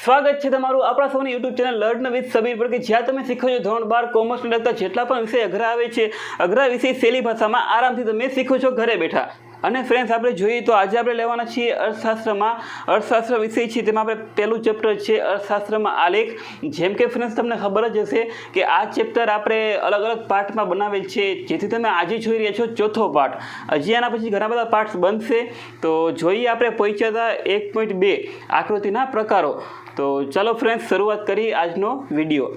સ્વાગત છે તમારું આપણા સૌની YouTube channel learn with Sabir પર કે જ્યાં તમે શીખો છો ધોરણ 12 કોમર્સને લગતા જેટલા પણ વિષય અઘરા આવે છે અઘરા વિષય સહેલી ભાષામાં આરામથી તમે શીખો છો ઘરે બેઠા। અને ફ્રેન્ડ્સ આપણે જોઈએ તો આજે આપણે લેવાના છીએ અર્થશાસ્ત્ર વિષય છે તેમાં આપણે પહેલું ચેપ્ટર છે અર્થશાસ્ત્રમાં આલેખ। જેમ કે ફ્રેન્ડ્સ તમને ખબર જ હશે કે આ ચેપ્ટર આપણે અલગ અલગ પાર્ટમાં બનાવેલ છે, જેથી તમે આજે જોઈ રહ્યા છો ચોથો પાર્ટ। હજી આના પછી ઘણા બધા પાર્ટ્સ બનશે, તો જોઈએ આપણે પહોંચ્યા હતા 1.2 આકૃતિના પ્રકારો। તો ચાલો ફ્રેન્ડ્સ શરૂઆત કરીએ આજનો વિડીયો।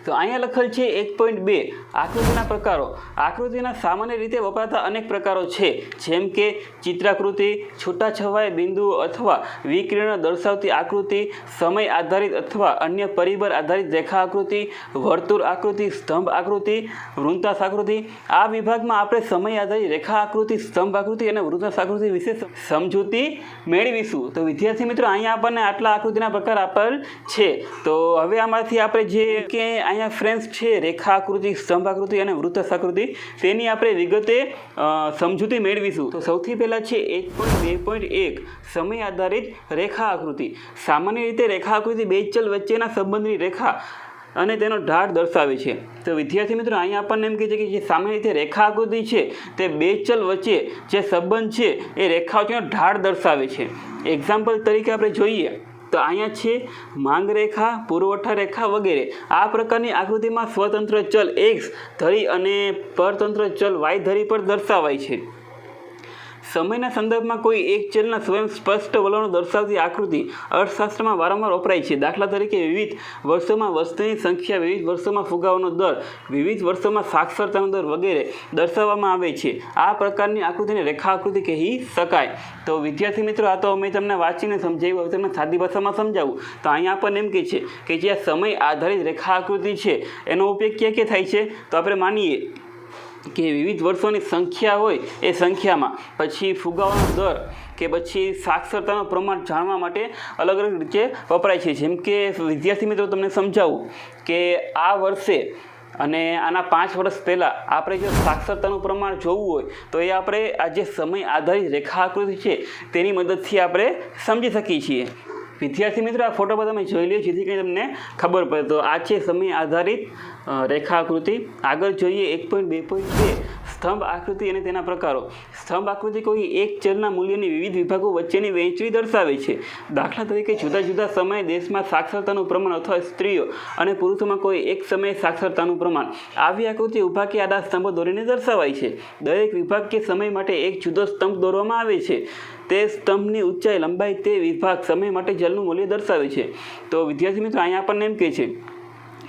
તો અહીંયા લખેલ છે 1.2 આકૃતિના પ્રકારો। આકૃતિના સામાન્ય રીતે વપરાતા અનેક પ્રકારો છે, જેમ કે ચિત્રાકૃતિ, છૂટાછવાયા બિંદુઓ અથવા વિકિરણ દર્શાવતી આકૃતિ, સમય આધારિત અથવા અન્ય પરિબળ આધારિત રેખા આકૃતિ, વર્તુળ આકૃતિ, સ્તંભ આકૃતિ, વૃત્તાંશ આકૃતિ। આ વિભાગમાં આપણે સમય આધારિત રેખા આકૃતિ, સ્તંભ આકૃતિ અને વૃત્તાંશ આકૃતિ વિશે સમજૂતી મેળવીશું। તો વિદ્યાર્થી મિત્રો અહીંયા આપણને આટલા આકૃતિના પ્રકાર આપેલ છે। તો હવે આમાંથી આપણે જે કે અહીંયા ફ્રેન્ડ્સ છે રેખા આકૃતિ, સ્તંભ આકૃતિ અને વૃત્તાંશ આકૃતિ તેની આપણે વિગતે સમજૂતી મેળવીશું। તો સૌથી પહેલાં છે 1.2.1 સમય આધારિત રેખા આકૃતિ। સામાન્ય રીતે રેખા આકૃતિ બે ચલ વચ્ચેના સંબંધની રેખા અને તેનો ઢાળ દર્શાવે છે। તો વિદ્યાર્થી મિત્રો અહીંયા આપણને એમ કહે છે કે જે સામાન્ય રીતે રેખા આકૃતિ છે તે બે ચલ વચ્ચે જે સંબંધ છે એ રેખાઓનો ઢાળ દર્શાવે છે। એક્ઝામ્પલ તરીકે આપણે જોઈએ તો અહીંયા છે માંગ રેખા, પુરવઠા રેખા વગેરે। આ પ્રકારની આકૃતિમાં સ્વતંત્ર ચલ x ધરી અને પરતંત્ર ચલ y ધરી પર દર્શાવાય છે। સમયના સંદર્ભમાં કોઈ એક ચલના સ્વયં સ્પષ્ટ વલણો દર્શાવતી આકૃતિ અર્થશાસ્ત્રમાં વારંવાર વપરાય છે। દાખલા તરીકે વિવિધ વર્ષોમાં વસ્તીની સંખ્યા, વિવિધ વર્ષોમાં ફુગાવાનો દર, વિવિધ વર્ષોમાં સાક્ષરતાનો દર વગેરે દર્શાવવામાં આવે છે। આ પ્રકારની આકૃતિને રેખા આકૃતિ કહી શકાય। તો વિદ્યાર્થી મિત્રો આ તો અમે તમને વાંચીને સમજાવ્યું, હવે તમને સાદી ભાષામાં સમજાવું તો અહીંયા આપણને એમ કહે છે કે જે સમય આધારિત રેખા આકૃતિ છે એનો ઉપયોગ ક્યાં ક્યાં થાય છે? તો આપણે માનીએ કે વિવિધ વર્ષોની સંખ્યા હોય એ સંખ્યામાં, પછી ફુગાવાનો દર કે પછી સાક્ષરતાનું પ્રમાણ જાણવા માટે અલગ અલગ રીતે વપરાય છે। જેમ કે વિદ્યાર્થી મિત્રો તમને સમજાવું કે આ વર્ષે અને આના 5 વર્ષ પહેલાં આપણે જો સાક્ષરતાનું પ્રમાણ જોવું હોય તો એ આપણે આ જે સમય આધારિત રેખા આકૃતિ છે તેની મદદથી આપણે સમજી શકીએ છીએ। વિદ્યાર્થી મિત્રો આ ફોટો પર તમે જોઈ લો જેથી કરીને તમને ખબર પડે। તો આ છે સમય આધારિત રેખા આકૃતિ। આગળ જોઈએ 1.2.2 સ્તંભ આકૃતિ અને તેના પ્રકારો। સ્તંભ આકૃતિ કોઈ એક ચલના મૂલ્યની વિવિધ વિભાગો વચ્ચેની વહેંચણી દર્શાવે છે। દાખલા તરીકે જુદા જુદા સમયે દેશમાં સાક્ષરતાનું પ્રમાણ અથવા સ્ત્રીઓ અને પુરુષોમાં કોઈ એક સમયે સાક્ષરતાનું પ્રમાણ। આવી આકૃતિ ઊભા કે આડા સ્તંભો દોરીને દર્શાવાય છે। દરેક વિભાગ કે સમય માટે એક જુદો સ્તંભ દોરવામાં આવે છે। તે સ્તંભની ઊંચાઈ, લંબાઈ તે વિભાગ સમય માટે ચલનું મૂલ્ય દર્શાવે છે। તો વિદ્યાર્થી મિત્રો અહીંયા આપણને એમ કહે છે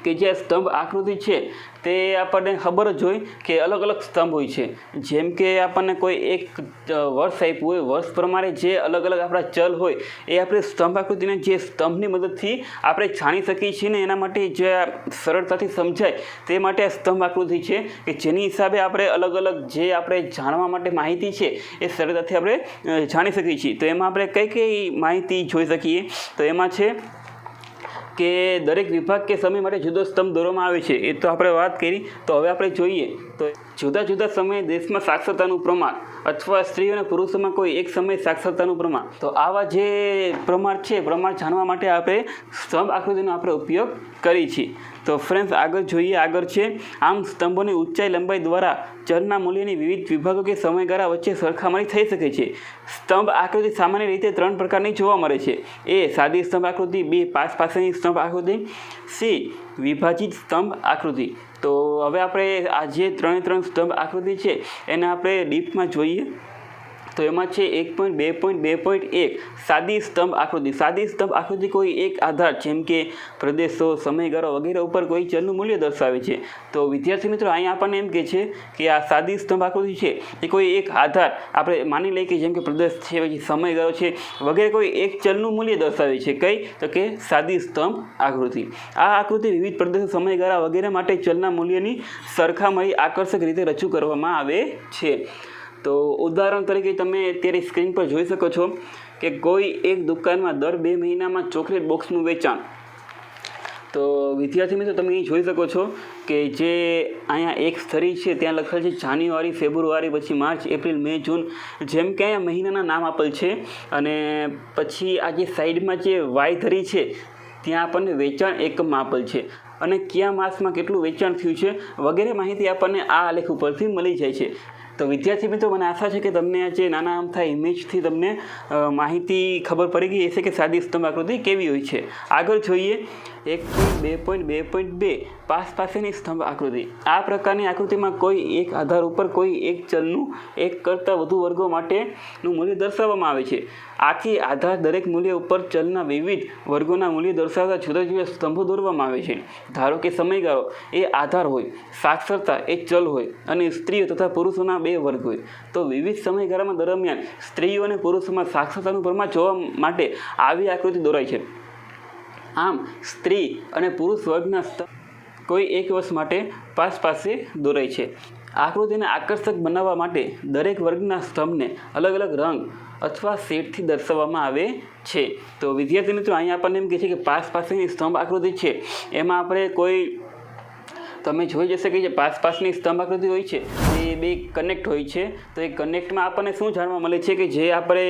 કે જે સ્તંભ આકૃતિ છે તે આપણને ખબર જ હોય કે અલગ અલગ સ્તંભ હોય છે। જેમ કે આપણને કોઈ એક વર્ષ આપ્યું હોય, વર્ષ પ્રમાણે જે અલગ અલગ આપણા ચલ હોય એ આપણે સ્તંભ આકૃતિને જે સ્તંભની મદદથી આપણે જાણી શકીએ છીએ ને એના માટે જે સરળતાથી સમજાય તે માટે આ સ્તંભ આકૃતિ છે કે જેની હિસાબે આપણે અલગ અલગ જે આપણે જાણવા માટે માહિતી છે એ સરળતાથી આપણે જાણી શકીએ છીએ। તો એમાં આપણે કઈ કઈ માહિતી જોઈ શકીએ? તો એમાં છે કે દરેક વિભાગ કે સમય માટે જુદો સ્તંભ દોરવામાં આવે છે, એ તો આપણે વાત કરી। તો હવે આપણે જોઈએ તો જુદા જુદા સમયે દેશમાં સાક્ષરતાનું પ્રમાણ અથવા સ્ત્રીઓ અને પુરુષોમાં કોઈ એક સમયે સાક્ષરતાનું પ્રમાણ, તો આવા જે પ્રમાણ છે પ્રમાણ જાણવા માટે આપણે સ્તંભ આકૃતિનો આપણે ઉપયોગ કરી છીએ। તો ફ્રેન્ડ્સ આગળ જોઈએ, આગળ છે આમ સ્તંભોની ઊંચાઈ, લંબાઈ દ્વારા ચલના મૂલ્યની વિવિધ વિભાગો કે સમયગાળા વચ્ચે સરખામણી થઈ શકે છે। સ્તંભ આકૃતિ સામાન્ય રીતે 3 પ્રકારની જોવા મળે છે। એ સાદી સ્તંભ આકૃતિ, B પાસ પાસેની સ્તંભ આકૃતિ, C વિભાજિત સ્તંભ આકૃતિ। તો હવે આપણે આ જે 3 સ્તંભ આકૃતિ છે એને આપણે ડીપમાં જોઈએ તો એમાં છે 1.2.2.1 સાદી સ્તંભ આકૃતિ। સાદી સ્તંભ આકૃતિ કોઈ એક આધાર જેમ કે પ્રદેશો, સમયગાળો વગેરે ઉપર કોઈ ચલનું મૂલ્ય દર્શાવે છે। તો વિદ્યાર્થી મિત્રો અહીંયા આપણને એમ કહે છે કે આ સાદી સ્તંભ આકૃતિ છે એ કોઈ એક આધાર આપણે માની લઈએ કે જેમ કે પ્રદેશ છે, પછી સમયગાળો છે વગેરે કોઈ એક ચલનું મૂલ્ય દર્શાવે છે। કઈ? તો કે સાદી સ્તંભ આકૃતિ। આ આકૃતિ વિવિધ પ્રદેશો, સમયગાળા વગેરે માટે ચલના મૂલ્યની સરખામણી આકર્ષક રીતે રજૂ કરવામાં આવે છે। તો ઉદાહરણ તરીકે તમે અત્યારે સ્ક્રીન પર જોઈ શકો છો કે કોઈ એક દુકાનમાં દર 2 મહિનામાં ચોકલેટ બોક્સનું વેચાણ। તો વિદ્યાર્થી મિત્રો તમે અહીં જોઈ શકો છો કે જે અહીંયા એક સ્થળી છે ત્યાં લખેલ છે જાન્યુઆરી, ફેબ્રુઆરી, પછી માર્ચ, એપ્રિલ, મે, જૂન, જેમ કે અહીંયા મહિનાના નામ આપેલ છે। અને પછી આ જે સાઈડમાં જે વાય ધરી છે ત્યાં આપણને વેચાણ એકમમાં આપેલ છે અને કયા માસમાં કેટલું વેચાણ થયું છે વગેરે માહિતી આપણને આ આલેખ ઉપરથી મળી જાય છે. તો વિદ્યાર્થી મિત્રો, મને આશા છે કે તમને આ જે નાના અમથા ઇમેજથી તમને માહિતી ખબર પડી ગઈ હશે કે સાદી સ્તંભ આકૃતિ કેવી હોય છે. આગળ જોઈએ 1.2.2.2 પાસની સ્તંભ આકૃતિ. આ પ્રકારની આકૃતિમાં કોઈ એક આધાર ઉપર કોઈ એક ચલનું એક કરતાં વધુ વર્ગો માટેનું મૂલ્ય દર્શાવવામાં આવે છે. આથી આધાર દરેક મૂલ્ય ઉપર ચલના વિવિધ વર્ગોના મૂલ્ય દર્શાવતા જુદા જુદા સ્તંભો દોરવામાં આવે છે. ધારો કે સમયગાળો એ આધાર હોય, સાક્ષરતા એ ચલ હોય અને સ્ત્રીઓ તથા પુરુષોના 2 વર્ગ હોય. તો વિવિધ સમયગાળામાં દરમિયાન સ્ત્રીઓ અને પુરુષોમાં સાક્ષરતાનું પ્રમાણ જોવા માટે આવી આકૃતિ દોરાય છે. આમ સ્ત્રી અને પુરુષ વર્ગના સ્તંભ કોઈ એક વર્ષ માટે પાસે દોરાય છે. આકૃતિને આકર્ષક બનાવવા માટે દરેક વર્ગના સ્તંભને અલગ અલગ રંગ અથવા શેડથી દર્શાવવામાં આવે છે. તો વિદ્યાર્થી મિત્રો, અહીંયા આપણને એમ કહે છે કે પાસની સ્તંભ આકૃતિ છે એમાં આપણે કોઈ તમે જોઈ જશે કે જે પાસની સ્તંભ આકૃતિ હોય છે એ 2 કનેક્ટ હોય છે. તો એ કનેક્ટમાં આપણને શું જાણવા મળે છે કે જે આપણે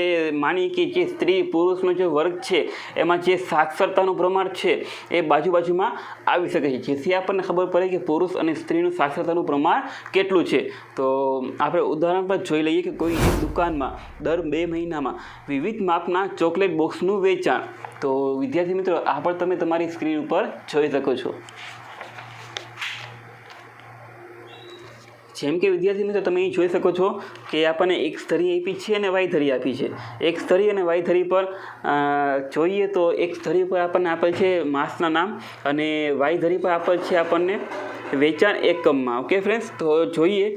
માની કે જે સ્ત્રી પુરુષનો જે વર્ગ છે એમાં જે સાક્ષરતાનું પ્રમાણ છે એ બાજુમાં આવી શકે છે, જેથી આપણને ખબર પડે કે પુરુષ અને સ્ત્રીનું સાક્ષરતાનું પ્રમાણ કેટલું છે. તો આપણે ઉદાહરણ પર જોઈ લઈએ કે કોઈ એક દુકાનમાં દર 2 મહિનામાં વિવિધ માપના ચોકલેટ બોક્સનું વેચાણ. તો વિદ્યાર્થી મિત્રો, આ પણ તમે તમારી સ્ક્રીન ઉપર જોઈ શકો છો. જેમ કે વિદ્યાર્થી મિત્રો, તમે અહીં જોઈ શકો છો કે આપણને X ધરી આપી છે અને Y ધરી આપી છે. X ધરી અને Y ધરી પર જોઈએ તો X ધરી પર આપણને આપેલ છે માસના નામ અને Y ધરી પર આપેલ છે આપણને વેચાણ એકમમાં. ઓકે ફ્રેન્ડ્સ, તો જોઈએ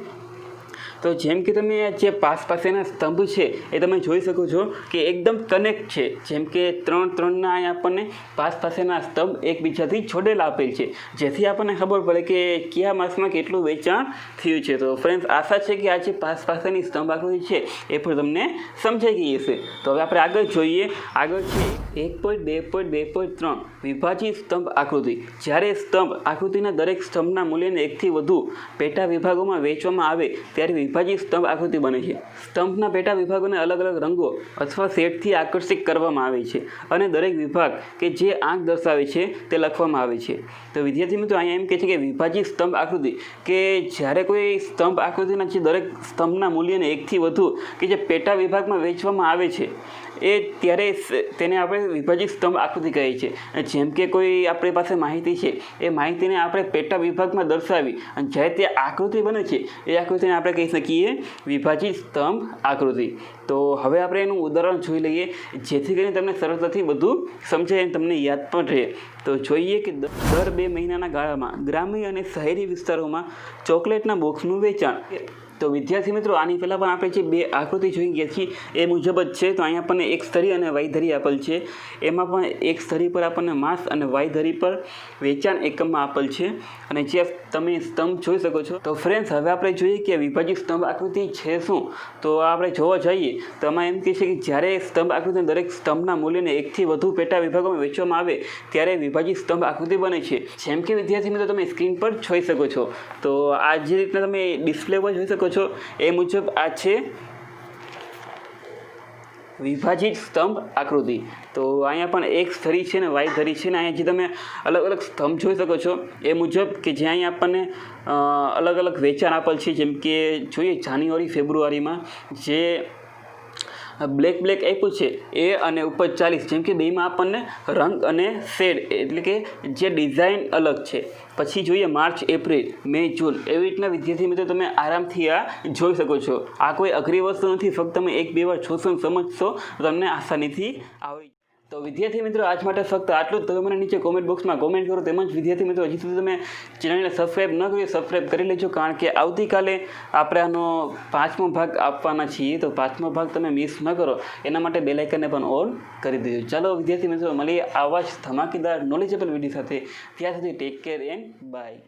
તો જેમ કે તમે જે પાસેના સ્તંભ છે એ તમે જોઈ શકો છો કે એકદમ કનેક્ટ છે. જેમ કે 3-3ના અહીંયા આપણને પાસેના સ્તંભ એકબીજાથી જોડેલા આપેલ છે, જેથી આપણને ખબર પડે કે કયા માસમાં કેટલું વેચાણ થયું છે. તો ફ્રેન્ડ્સ, આશા છે કે આ જે પાસેની સ્તંભ આકૃતિ છે એ પણ તમને સમજાઈ ગઈ હશે. તો હવે આપણે આગળ જોઈએ. આગળ છે 1.2.2.3 વિભાજિત સ્તંભ આકૃતિ. જ્યારે સ્તંભ આકૃતિના દરેક સ્તંભના મૂલ્યને એકથી વધુ પેટા વિભાગોમાં વહેંચવામાં આવે ત્યારે વિભાજિત સ્તંભ આકૃતિ બને છે. સ્તંભના પેટા વિભાગોને અલગ અલગ રંગો અથવા શેડથી આકર્ષિત કરવામાં આવે છે અને દરેક વિભાગ કે જે આંક દર્શાવે છે તે લખવામાં આવે છે. તો વિદ્યાર્થી મિત્રો, અહીંયા એમ કહે છે કે વિભાજિત સ્તંભ આકૃતિ કે જ્યારે કોઈ સ્તંભ આકૃતિના જે દરેક સ્તંભના મૂલ્યને એકથી વધુ કે જે પેટા વિભાગમાં વહેંચવામાં આવે છે એ ત્યારે તેને આપણે વિભાજિત સ્તંભ આકૃતિ કહે છે. જેમ કે કોઈ આપણી પાસે માહિતી છે એ માહિતીને આપણે પેટા વિભાગમાં દર્શાવી અને જ્યારે તે આકૃતિ બને છે એ આકૃતિને આપણે કહી શકીએ વિભાજિત સ્તંભ આકૃતિ. તો હવે આપણે એનું ઉદાહરણ જોઈ લઈએ, જેથી કરીને તમને સરળતાથી બધું સમજાય અને તમને યાદ પણ રહે. તો જોઈએ કે દર 2 મહિનાના ગાળામાં ગ્રામ્ય અને શહેરી વિસ્તારોમાં ચોકલેટના બોક્સનું વેચાણ. તો વિદ્યાર્થી મિત્રો, આની પહેલાં પણ આપણે જે 2 આકૃતિ જોઈ ગયા છીએ એ મુજબ જ છે. તો અહીંયા આપણને X ધરી અને Y ધરી આપેલ છે. એમાં પણ X ધરી પર આપણને માસ અને Y ધરી પર વેચાણ એકમમાં આપેલ છે અને જે તમે સ્તંભ જોઈ શકો છો. તો ફ્રેન્ડ્સ, હવે આપણે જોઈએ કે વિભાજિત સ્તંભ આકૃતિ છે શું. તો આપણે જોવા જઈએ તો આમાં એમ કહે છે કે જ્યારે સ્તંભ આકૃતિના દરેક સ્તંભના મૂલ્યને એકથી વધુ પેટા વિભાગોમાં વહેંચવામાં આવે ત્યારે વિભાજિત સ્તંભ આકૃતિ બને છે. જેમ કે વિદ્યાર્થી મિત્રો, તમે સ્ક્રીન પર જોઈ શકો છો. તો આ જે રીતના તમે ડિસ્પ્લે પર જોઈ શકો છો એ મુજબ આ છે વિભાજિત સ્તંભ આકૃતિ. તો અહીંયા પણ X ધરી છે ને Y ધરી છે ને અહીંયા જે તમે અલગ અલગ સ્તંભ જોઈ શકો છો એ મુજબ કે જ્યાં અહીંયા આપણને અલગ અલગ વેચાણ આપેલ છે. જેમ કે જોઈએ જાન્યુઆરી ફેબ્રુઆરીમાં જે બ્લેક આપ્યું છે એ અને ઉપર 40. જેમ કે બેમાં આપણને રંગ અને શેડ એટલે કે જે ડિઝાઇન અલગ છે. પછી જોઈએ માર્ચ, એપ્રિલ, મે, જૂન. એવી રીતના વિદ્યાર્થી મિત્રો તમે આરામથી આ જોઈ શકો છો. આ કોઈ અઘરી વસ્તુ નથી, ફક્ત તમે 1-2 વાર જોશો સમજશો તમને આસાનીથી આવડી. તો વિદ્યાર્થી મિત્રો, આજ માટે ફક્ત આટલું જ. તમે મને નીચે કોમેન્ટ બોક્સમાં કોમેન્ટ કરો. તેમજ વિદ્યાર્થી મિત્રો, હજી સુધી તમે ચેનલને સબસ્ક્રાઈબ ન કરી સબસ્ક્રાઈબ કરી લેજો, કારણ કે આવતીકાલે આપણે આનો 5મો ભાગ આપવાના છીએ. તો 5મો ભાગ તમે મિસ ન કરો એના માટે બેલ આઇકનને પણ ઓન કરી દેજો. ચાલો વિદ્યાર્થી મિત્રો, મળીએ આવા જ ધમાકેદાર નોલેજેબલ વિડીયો સાથે. ત્યાં સુધી ટેક કેર એન્ડ બાય.